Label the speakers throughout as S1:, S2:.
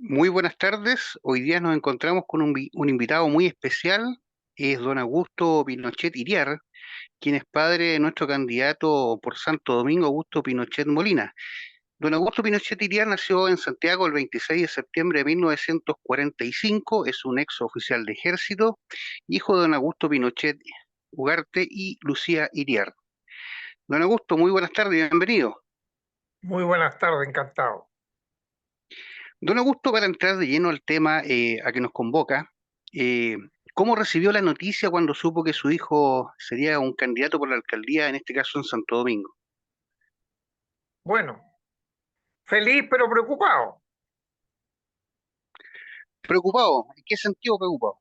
S1: Muy buenas tardes. Hoy día nos encontramos con un invitado muy especial. Es don Augusto Pinochet Iriar, quien es padre de nuestro candidato por Santo Domingo, Augusto Pinochet Molina. Don Augusto Pinochet Iriar nació en Santiago el 26 de septiembre de 1945. Es un ex oficial de ejército, hijo de don Augusto Pinochet Ugarte y Lucía Iriar. Don Augusto, muy buenas tardes y bienvenido.
S2: Muy buenas tardes, encantado.
S1: Don Augusto, para entrar de lleno al tema a que nos convoca, eh, ¿cómo recibió la noticia cuando supo que su hijo sería un candidato por la alcaldía, en este caso en Santo Domingo?
S2: Bueno, feliz pero preocupado,
S1: Preocupado, ¿en qué sentido preocupado?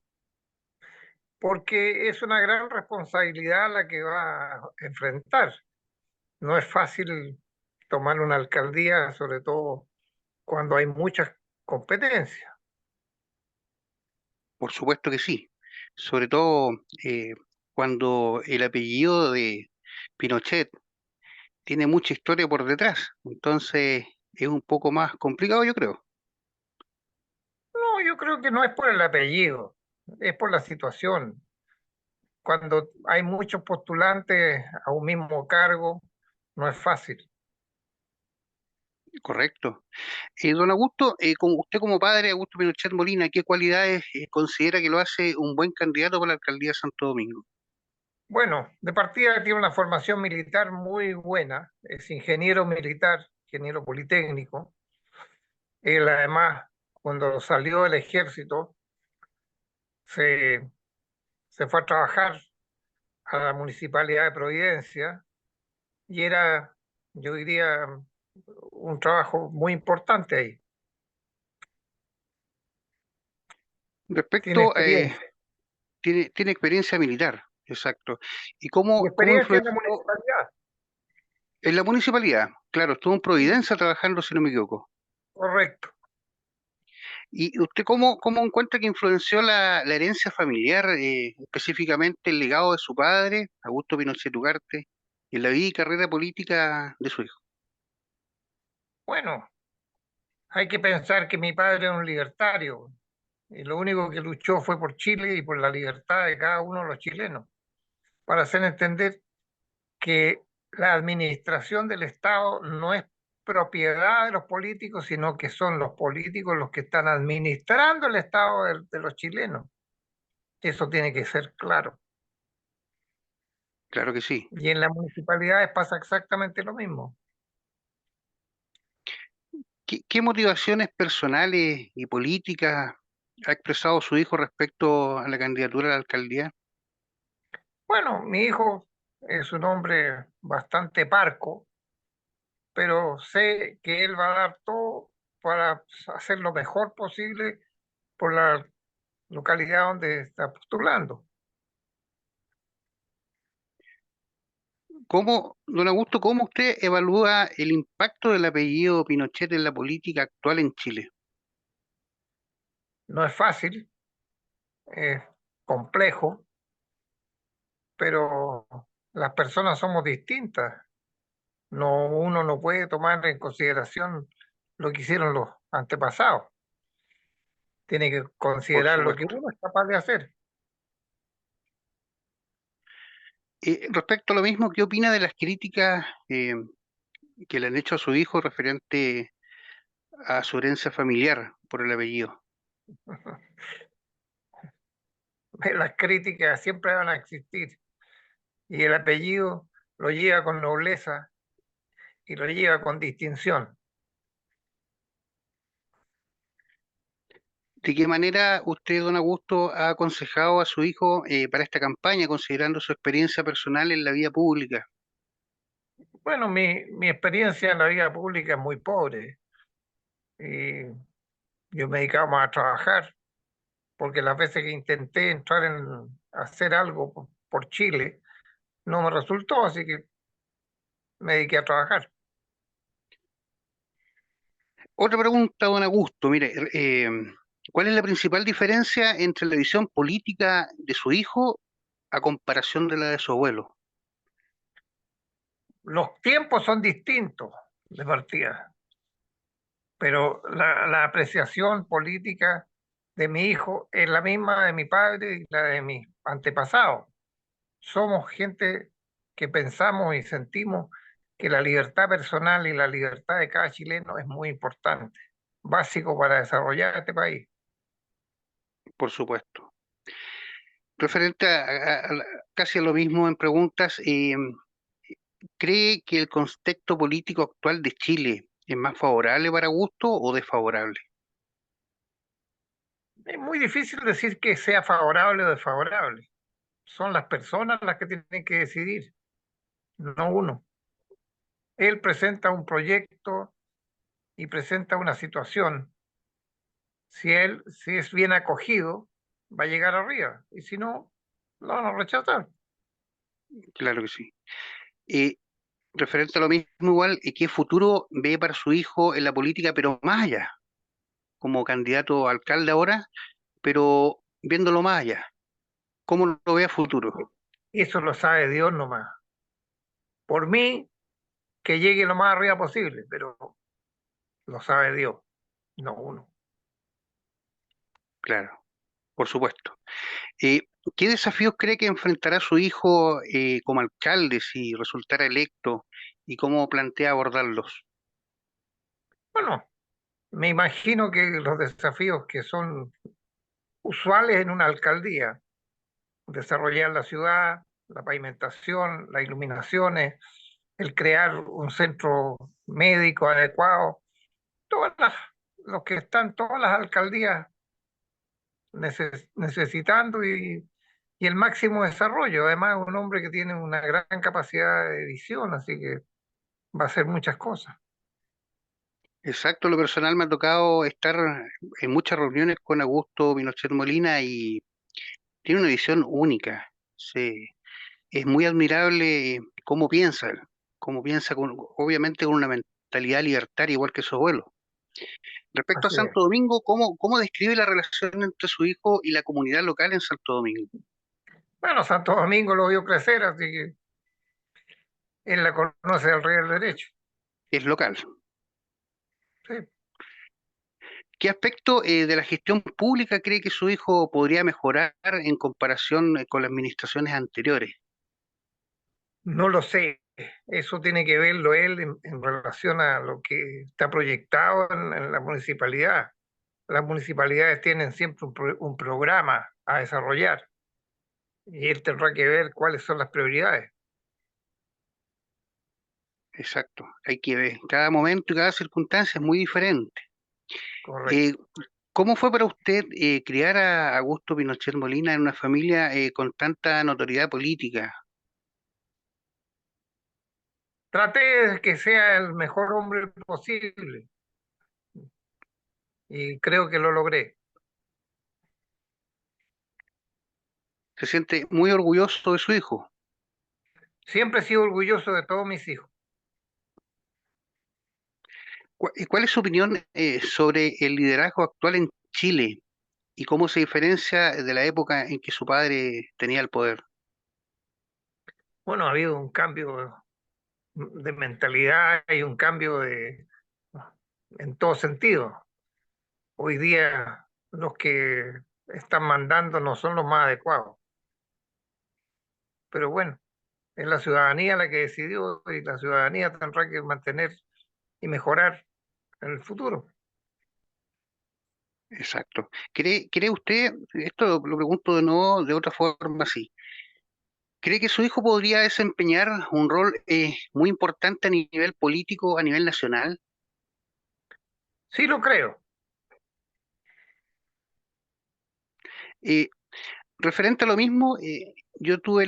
S2: porque es una gran responsabilidad la que va a enfrentar. No es fácil tomar una alcaldía, sobre todo cuando hay muchas competencias.
S1: Por supuesto que sí, sobre todo eh, cuando el apellido de Pinochet tiene mucha historia por detrás, entonces es un poco más complicado, yo creo.
S2: No, yo creo que no es por el apellido, es por la situación. Cuando hay muchos postulantes a un mismo cargo, no es fácil.
S1: Correcto. Don Augusto, como usted como padre, Augusto Pinochet Molina, ¿qué cualidades considera que lo hace un buen candidato para la alcaldía de Santo Domingo?
S2: Bueno, de partida tiene una formación militar muy buena, es ingeniero militar, ingeniero politécnico. Él además, cuando salió del ejército, se, se fue a trabajar a la Municipalidad de Providencia y era, yo diría, un trabajo muy importante ahí. Tiene
S1: Respecto,
S2: experiencia.
S1: tiene experiencia militar, exacto. ¿Y
S2: Y
S1: cómo
S2: experiencia en la
S1: influenció
S2: municipalidad,
S1: en la municipalidad? Claro, estuvo en Providencia trabajando, si no me equivoco.
S2: correcto.
S1: ¿Y usted cómo encuentra que influenció la herencia familiar, específicamente el legado de su padre, Augusto Pinochet Ugarte, en la vida y carrera política de su hijo?
S2: Bueno, hay que pensar que mi padre era un libertario y lo único que luchó fue por Chile y por la libertad de cada uno de los chilenos, para hacer entender que la administración del Estado no es propiedad de los políticos, sino que son los políticos los que están administrando el Estado de los chilenos. Eso tiene que ser claro.
S1: Claro que sí.
S2: Y en las municipalidades pasa exactamente lo mismo.
S1: ¿Qué motivaciones personales y políticas ha expresado su hijo respecto a la candidatura a la alcaldía?
S2: Bueno, mi hijo es un hombre bastante parco, pero sé que él va a dar todo para hacer lo mejor posible por la localidad donde está postulando.
S1: Don Augusto, cómo usted evalúa el impacto del apellido Pinochet en la política actual en Chile?
S2: No es fácil, es complejo, pero las personas somos distintas. No, uno no puede tomar en consideración lo que hicieron los antepasados. Tiene que
S1: Por
S2: considerar lo que
S1: supuesto.
S2: uno es capaz de hacer.
S1: Respecto a lo mismo, ¿qué opina de las críticas que le han hecho a su hijo referente a su herencia familiar por el apellido?
S2: Las críticas siempre van a existir y el apellido lo lleva con nobleza y lo lleva con distinción.
S1: ¿De qué manera usted, don Augusto, ha aconsejado a su hijo para esta campaña, considerando su experiencia personal en la vida pública?
S2: Bueno, mi experiencia en la vida pública es muy pobre y yo me dedicaba más a trabajar porque las veces que intenté entrar en hacer algo por Chile no me resultó, así que me dediqué a trabajar.
S1: Otra pregunta, don Augusto. Mire, ¿cuál es la principal diferencia entre la visión política de su hijo a comparación de la de su abuelo?
S2: Los tiempos son distintos de partida. pero la apreciación política de mi hijo es la misma de mi padre y la de mis antepasados. Somos gente que pensamos y sentimos que la libertad personal y la libertad de cada chileno es muy importante, básico para desarrollar este país.
S1: por supuesto. Referente casi a lo mismo en preguntas, ¿cree que el contexto político actual de Chile es más favorable para Augusto o desfavorable?
S2: Es muy difícil decir que sea favorable o desfavorable. Son las personas las que tienen que decidir, no uno. Él presenta un proyecto y presenta una situación. Si es bien acogido, va a llegar arriba. Y si no, lo van a rechazar.
S1: Claro que sí. Eh, Referente a lo mismo igual, ¿qué futuro ve para su hijo en la política, pero más allá, como candidato a alcalde ahora, pero viéndolo más allá? ¿Cómo lo ve a futuro?
S2: Eso lo sabe Dios nomás. Por mí, que llegue lo más arriba posible, pero lo sabe Dios, no uno.
S1: Claro, por supuesto. Eh, ¿Qué desafíos cree que enfrentará su hijo como alcalde si resultara electo y cómo plantea abordarlos?
S2: Bueno, me imagino que los desafíos que son usuales en una alcaldía, desarrollar la ciudad, la pavimentación, las iluminaciones, el crear un centro médico adecuado, todas los que están, todas las alcaldías necesitando y el máximo desarrollo. Además, un hombre que tiene una gran capacidad de visión, así que va a hacer muchas cosas.
S1: Exacto, lo personal me ha tocado estar en muchas reuniones con Augusto Pinochet Molina y tiene una visión única. Es muy admirable cómo piensa obviamente con una mentalidad libertaria igual que su abuelo. Respecto a
S2: Así es.
S1: Santo Domingo, ¿cómo describe la relación entre su hijo y la comunidad local en Santo Domingo?
S2: Bueno, Santo Domingo lo vio crecer, así que él la conoce al rey del derecho.
S1: Es local.
S2: Sí.
S1: ¿Qué aspecto de la gestión pública cree que su hijo podría mejorar en comparación con las administraciones anteriores?
S2: No lo sé. Eso tiene que verlo él en relación a lo que está proyectado en la municipalidad. Las municipalidades tienen siempre un programa a desarrollar y él tendrá que ver cuáles son las prioridades.
S1: Exacto, hay que ver. Cada momento y cada circunstancia es muy diferente. Eh,
S2: Correcto.
S1: ¿Cómo fue para usted criar a Augusto Pinochet Molina en una familia con tanta notoriedad política?
S2: Traté de que sea el mejor hombre posible y creo que lo logré.
S1: ¿Se siente muy orgulloso de su hijo?
S2: Siempre he sido orgulloso de todos mis hijos.
S1: ¿Cuál es su opinión sobre el liderazgo actual en Chile y cómo se diferencia de la época en que su padre tenía el poder?
S2: Bueno, ha habido un cambio de mentalidad y un cambio en todo sentido. Hoy día los que están mandando no son los más adecuados, pero bueno, es la ciudadanía la que decidió y la ciudadanía tendrá que mantener y mejorar en el futuro.
S1: Exacto. ¿Cree usted, esto lo pregunto de nuevo de otra forma así, cree que su hijo podría desempeñar un rol muy importante a nivel político, a nivel nacional?
S2: Sí lo creo.
S1: Eh, Referente a lo mismo, yo tuve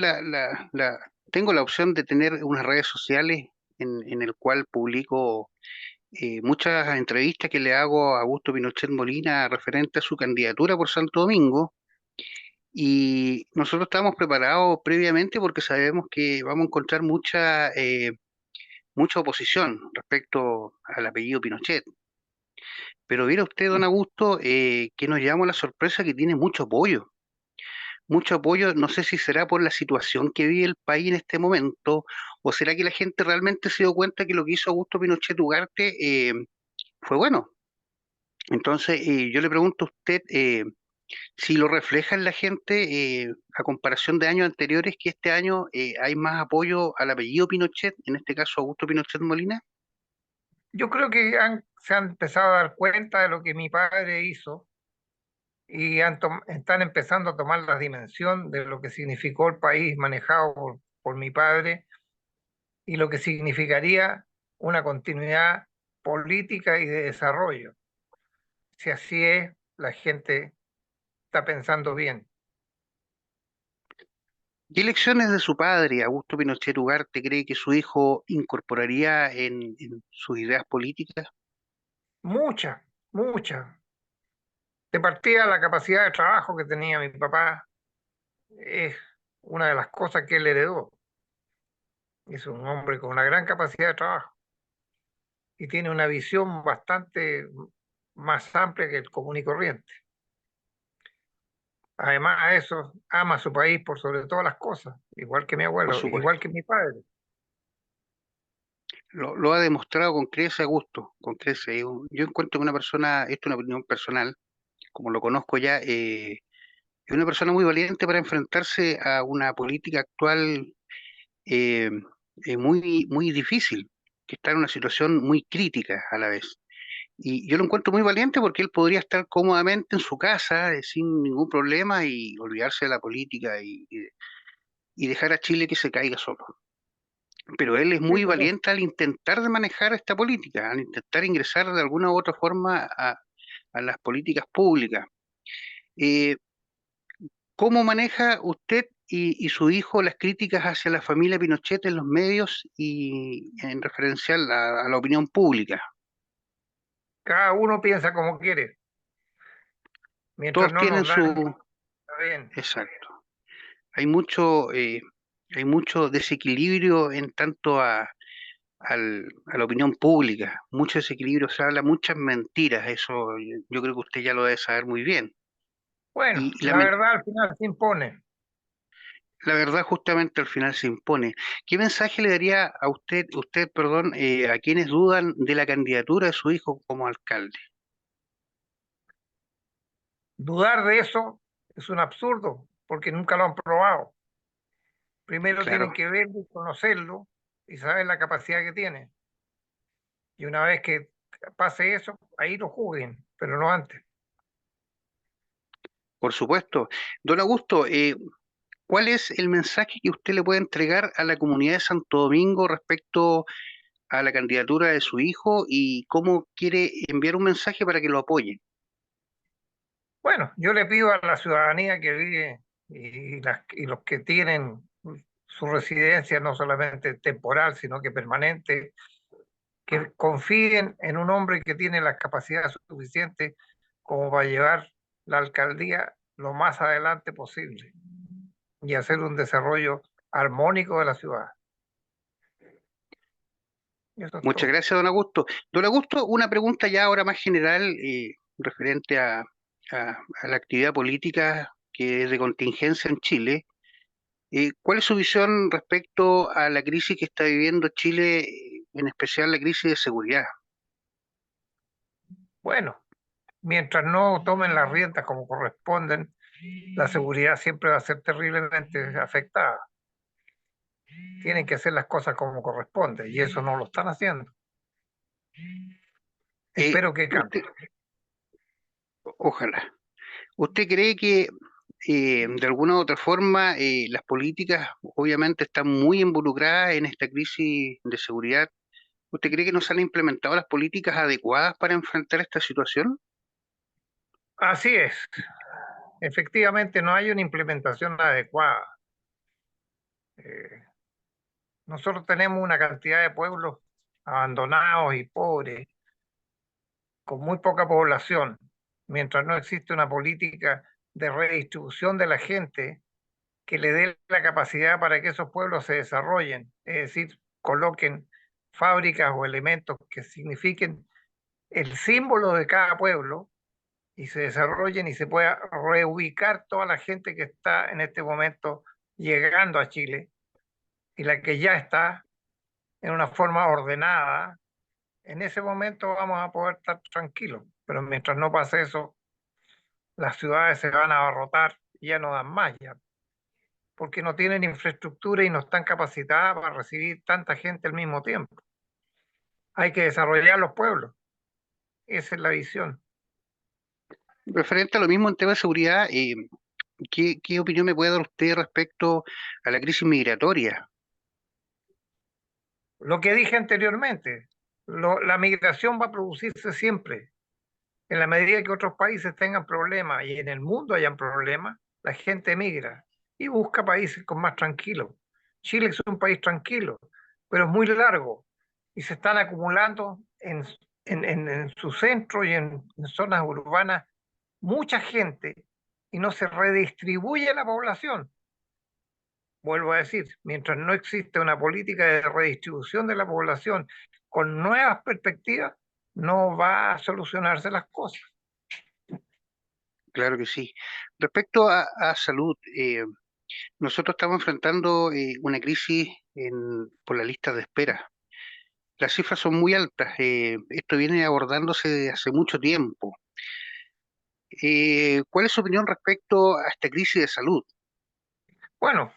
S1: tengo la opción de tener unas redes sociales en el cual publico muchas entrevistas que le hago a Augusto Pinochet Molina referente a su candidatura por Santo Domingo. Y nosotros estamos preparados previamente porque sabemos que vamos a encontrar mucha oposición respecto al apellido Pinochet. Pero viera usted, don Augusto, que nos llevamos la sorpresa que tiene mucho apoyo. No sé si será por la situación que vive el país en este momento, o será que la gente realmente se dio cuenta que lo que hizo Augusto Pinochet Ugarte fue bueno. Entonces, yo le pregunto a usted si lo refleja en la gente, a comparación de años anteriores, que este año hay más apoyo al apellido Pinochet, en este caso Augusto Pinochet Molina.
S2: Yo creo que se han empezado a dar cuenta de lo que mi padre hizo y están empezando a tomar la dimensión de lo que significó el país manejado por mi padre y lo que significaría una continuidad política y de desarrollo. Si así es, la gente está pensando bien.
S1: ¿Qué lecciones de su padre, Augusto Pinochet Ugarte, cree que su hijo incorporaría en sus ideas políticas?
S2: Mucha, mucha. De partida, la capacidad de trabajo que tenía mi papá es una de las cosas que él heredó. Es un hombre con una gran capacidad de trabajo y tiene una visión bastante más amplia que el común y corriente. Además de eso, ama a su país por sobre todas las cosas, igual que mi
S1: Por
S2: abuelo, igual
S1: supuesto.
S2: que mi padre.
S1: Lo ha demostrado con creces, Augusto, con creces. Yo encuentro que una persona, esto es una opinión personal, como lo conozco ya, es una persona muy valiente para enfrentarse a una política actual eh, muy difícil, que está en una situación muy crítica a la vez. Y yo lo encuentro muy valiente porque él podría estar cómodamente en su casa, sin ningún problema y olvidarse de la política y dejar a Chile que se caiga solo. Pero él es
S2: Sí,
S1: muy valiente al intentar de manejar esta política, al intentar ingresar de alguna u otra forma a las políticas públicas. Eh, ¿Cómo maneja usted y su hijo las críticas hacia la familia Pinochet en los medios y en referencial a la opinión pública?
S2: cada uno piensa como quiere, mientras
S1: Todos
S2: no
S1: tienen
S2: nos dañe,
S1: su...
S2: está bien.
S1: Exacto. Hay mucho, hay mucho desequilibrio en tanto a la opinión pública, mucho desequilibrio, se habla muchas mentiras, eso yo creo que usted ya lo debe saber muy bien.
S2: Bueno,
S1: Y
S2: la verdad al final se impone.
S1: la verdad justamente al final se impone. ¿Qué mensaje le daría a usted, perdón, a quienes dudan de la candidatura de su hijo como alcalde?
S2: Dudar de eso es un absurdo, porque nunca lo han probado. Primero
S1: Claro,
S2: tienen que verlo y conocerlo y saber la capacidad que tiene. Y una vez que pase eso, ahí lo juzguen, pero no antes.
S1: por supuesto. Don Augusto, ¿cuál es el mensaje que usted le puede entregar a la comunidad de Santo Domingo respecto a la candidatura de su hijo y cómo quiere enviar un mensaje para que lo apoyen?
S2: Bueno, yo le pido a la ciudadanía que vive y los que tienen su residencia no solamente temporal, sino que permanente, que confíen en un hombre que tiene las capacidades suficientes como para llevar la alcaldía lo más adelante posible y hacer un desarrollo armónico de la ciudad. Y eso es
S1: Muchas
S2: todo.
S1: gracias, don Augusto. Don Augusto, una pregunta ya ahora más general, referente a la actividad política que es de contingencia en Chile. ¿Cuál es su visión respecto a la crisis que está viviendo Chile, en especial la crisis de seguridad?
S2: Bueno, mientras no tomen las riendas como corresponden, la seguridad siempre va a ser terriblemente afectada. Tienen que hacer las cosas como corresponde y eso no lo están haciendo.
S1: Eh,
S2: Espero que
S1: usted,
S2: cambie.
S1: ojalá. ¿Usted cree que de alguna u otra forma las políticas obviamente están muy involucradas en esta crisis de seguridad? ¿Usted cree que no se han implementado las políticas adecuadas para enfrentar esta situación?
S2: Así es. Efectivamente, no hay una implementación adecuada. Eh, Nosotros tenemos una cantidad de pueblos abandonados y pobres, con muy poca población. Mientras no existe una política de redistribución de la gente que le dé la capacidad para que esos pueblos se desarrollen, es decir, coloquen fábricas o elementos que signifiquen el símbolo de cada pueblo y se desarrollen y se pueda reubicar toda la gente que está en este momento llegando a Chile y la que ya está en una forma ordenada, en ese momento vamos a poder estar tranquilos. pero mientras no pase eso, las ciudades se van a abarrotar y ya no dan más ya, porque no tienen infraestructura y no están capacitadas para recibir tanta gente al mismo tiempo. Hay que desarrollar los pueblos, esa es la visión.
S1: Referente a lo mismo en tema de seguridad, ¿qué opinión me puede dar usted respecto a la crisis migratoria?
S2: Lo que dije anteriormente, la migración va a producirse siempre. En la medida que otros países tengan problemas y en el mundo hayan problemas, la gente migra y busca países con más tranquilos. Chile es un país tranquilo, pero es muy largo y se están acumulando en su centro y en zonas urbanas mucha gente y no se redistribuye la población. Vuelvo a decir, mientras no existe una política de redistribución de la población con nuevas perspectivas, no va a solucionarse las cosas.
S1: Claro que sí. Respecto a salud, nosotros estamos enfrentando una crisis por la lista de espera. Las cifras son muy altas. Esto viene abordándose desde hace mucho tiempo. ¿Cuál es su opinión respecto a esta crisis de salud?
S2: Bueno,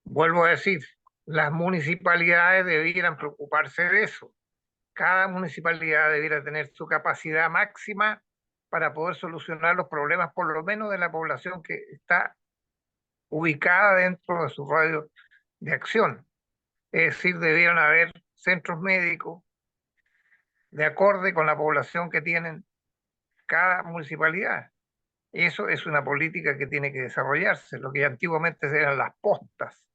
S2: vuelvo a decir, las municipalidades debieran preocuparse de eso. Cada municipalidad debiera tener su capacidad máxima para poder solucionar los problemas, por lo menos de la población que está ubicada dentro de su radio de acción. Es decir, debieran haber centros médicos de acorde con la población que tienen cada municipalidad. Eso es una política que tiene que desarrollarse, lo que antiguamente eran las postas.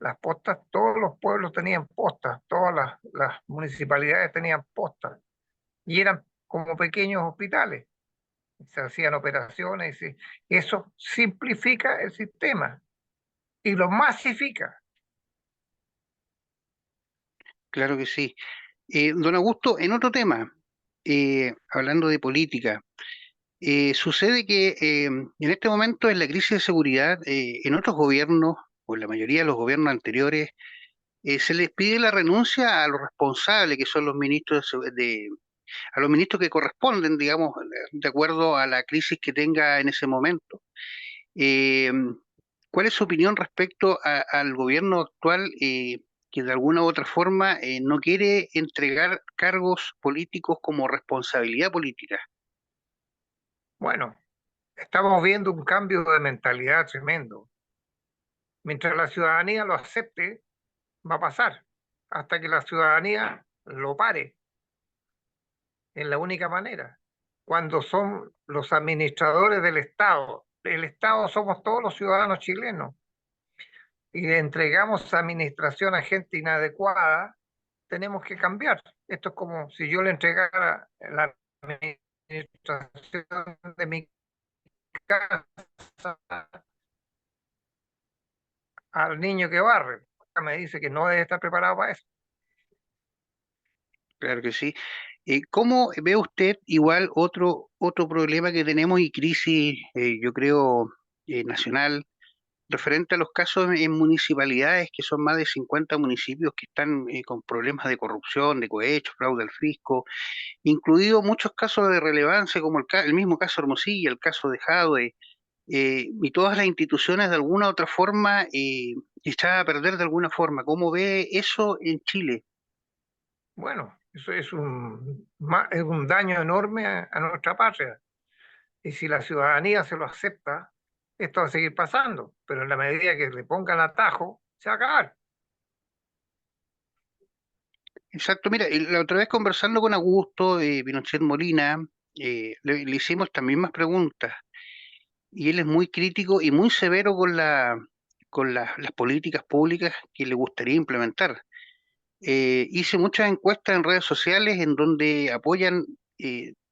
S2: Las postas, todos los pueblos tenían postas, todas las municipalidades tenían postas y eran como pequeños hospitales. Se hacían operaciones y eso simplifica el sistema y lo masifica.
S1: Claro que sí. Don Augusto, en otro tema, hablando de política, sucede que en este momento en la crisis de seguridad, en otros gobiernos, o en la mayoría de los gobiernos anteriores, se les pide la renuncia a los responsables, que son los ministros a los ministros que corresponden, digamos, de acuerdo a la crisis que tenga en ese momento. Eh, ¿Cuál es su opinión respecto al gobierno actual que de alguna u otra forma no quiere entregar cargos políticos como responsabilidad política?
S2: Bueno, estamos viendo un cambio de mentalidad tremendo. Mientras la ciudadanía lo acepte, va a pasar, hasta que la ciudadanía lo pare. Es la única manera. Cuando son los administradores del Estado, el Estado somos todos los ciudadanos chilenos, y le entregamos administración a gente inadecuada, tenemos que cambiar. Esto es como si yo le entregara la administración de mi casa al niño que barre. Me dice que no debe estar preparado para eso.
S1: Claro que sí. ¿Cómo ve usted igual otro problema que tenemos y crisis, yo creo, nacional, referente a los casos en municipalidades, que son más de 50 municipios que están con problemas de corrupción, de cohecho, fraude al fisco, incluidos muchos casos de relevancia, como el mismo caso Hermosilla, el caso de Jadwe, y todas las instituciones de alguna u otra forma echadas a perder de alguna forma? ¿Cómo ve eso en Chile?
S2: Bueno, eso es un daño enorme a nuestra patria. Y si la ciudadanía se lo acepta, esto va a seguir pasando. Pero en la medida que le pongan atajo, se va a acabar.
S1: Exacto, mira, la otra vez conversando con Augusto Pinochet Molina, le hicimos estas mismas preguntas y él es muy crítico y muy severo con las políticas públicas que le gustaría implementar. Hice muchas encuestas en redes sociales en donde apoyan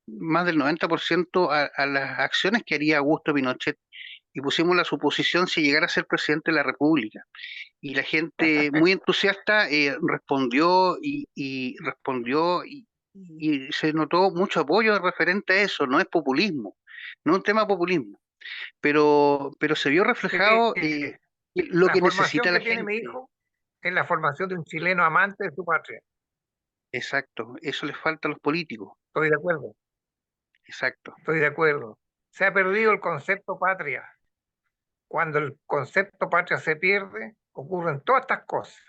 S1: más del 90% a las acciones que haría Augusto Pinochet y pusimos la suposición si llegara a ser presidente de la República. Y la gente muy entusiasta respondió y se notó mucho apoyo referente a eso. No es populismo, no es un tema de populismo, pero se vio
S2: Así que
S1: reflejado lo
S2: la
S1: que
S2: formación
S1: necesita la
S2: que tiene mi
S1: gente.
S2: hijo es la formación de un chileno amante de su patria.
S1: Exacto, eso les falta a los políticos.
S2: Estoy de acuerdo.
S1: exacto,
S2: Estoy de acuerdo. Se ha perdido el concepto patria. Cuando el concepto patria se pierde, ocurren todas estas cosas.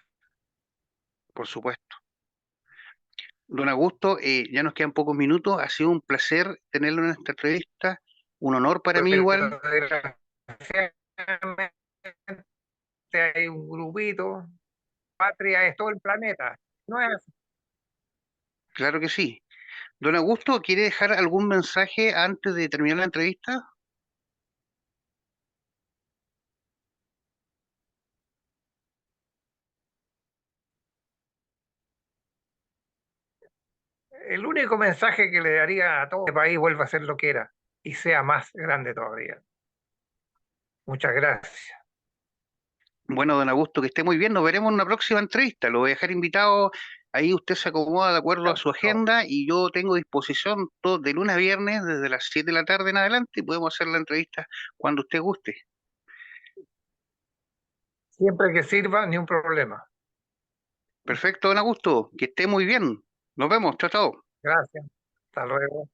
S1: por supuesto. Don Augusto, ya nos quedan pocos minutos. Ha sido un placer tenerlo en esta entrevista. Un honor para mí igual.
S2: Pero desgraciadamente hay un grupito, patria es todo el planeta. No es así.
S1: Claro que sí. Don Augusto, ¿quiere dejar algún mensaje antes de terminar la entrevista?
S2: El único mensaje que le daría a todo el país vuelva a ser lo que era y sea más grande todavía. Muchas gracias.
S1: Bueno, don Augusto, que esté muy bien. Nos veremos en una próxima entrevista. Lo voy a dejar invitado. Ahí usted se acomoda de acuerdo a
S2: Chao,
S1: su
S2: chao.
S1: agenda y yo tengo disposición todo, de lunes a viernes desde las 7 de la tarde en adelante y podemos hacer la entrevista cuando usted guste.
S2: Siempre que sirva, ni un problema.
S1: Perfecto, don Augusto, que esté muy bien. Nos vemos. Chao, chao.
S2: Gracias. Hasta luego.